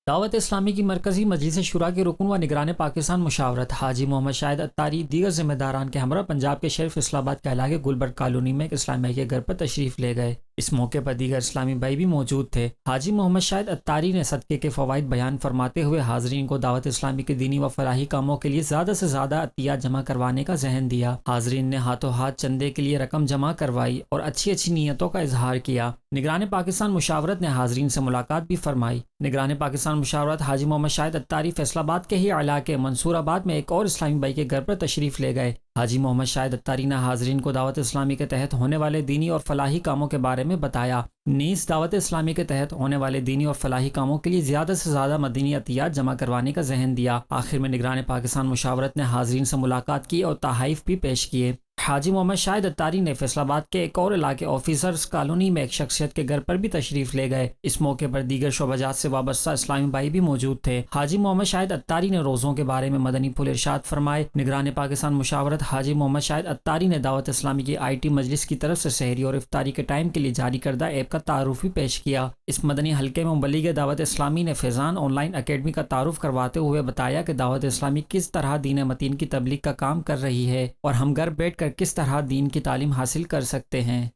دعوت اسلامی کی مرکزی مجلس شورا کے رکن و نگران پاکستان مشاورت حاجی محمد شاہد اتاری دیگر ذمہ داران کے ہمراہ پنجاب کے شریف اسلام آباد کے علاقے گلبرگ کالونی میں ایک اسلامی بھائی کے گھر پر تشریف لے گئے۔ اس موقع پر دیگر اسلامی بھائی بھی موجود تھے۔ حاجی محمد شاہد اتاری نے صدقے کے فوائد بیان فرماتے ہوئے حاضرین کو دعوت اسلامی کے دینی و فلاحی کاموں کے لیے زیادہ سے زیادہ عطیات جمع کروانے کا ذہن دیا۔ حاضرین نے ہاتھوں ہاتھ چندے کے لیے رقم جمع کروائی اور اچھی نیتوں کا اظہار کیا۔ نگران پاکستان مشاورت نے حاضرین سے ملاقات بھی فرمائی۔ نگران پاکستان مشاورت حاجی محمد شاہد اتاری فیصل آباد کے ہی علاقے منصور آباد میں ایک اور اسلامی بھائی کے گھر پر تشریف لے گئے۔ حاجی محمد شاہد اتاری نے حاضرین کو دعوت اسلامی کے تحت ہونے والے دینی اور فلاحی کاموں کے بارے میں بتایا۔ نیز دعوت اسلامی کے تحت ہونے والے دینی اور فلاحی کاموں کے لیے زیادہ سے زیادہ مدنی عطیات جمع کروانے کا ذہن دیا۔ آخر میں نگران پاکستان مشاورت نے حاضرین سے ملاقات کی اور تحائف بھی پیش کیے۔ حاجی محمد شاہد اتاری نے فیصل آباد کے ایک اور علاقے آفیسرز کالونی میں ایک شخصیت کے گھر پر بھی تشریف لے گئے۔ اس موقع پر دیگر شعبہ جات سے وابستہ اسلامی بھائی بھی موجود تھے۔ حاجی محمد شاہد اتاری نے روزوں کے بارے میں مدنی پھول ارشاد فرمائے۔ نگران پاکستان مشاورت حاجی محمد شاہد اتاری نے دعوت اسلامی کی IT مجلس کی طرف سے سحری اور افطاری کے ٹائم کے لیے جاری کردہ ایپ کا تعارف بھی پیش کیا۔ اس مدنی حلقے میں مبلغ دعوت اسلامی نے فیضان آن لائن اکیڈمی کا تعارف کرواتے ہوئے بتایا کہ دعوت اسلامی کس طرح دین متین کی تبلیغ کا کام کر رہی ہے اور ہم گھر بیٹھ کر کس طرح دین کی تعلیم حاصل کر سکتے ہیں۔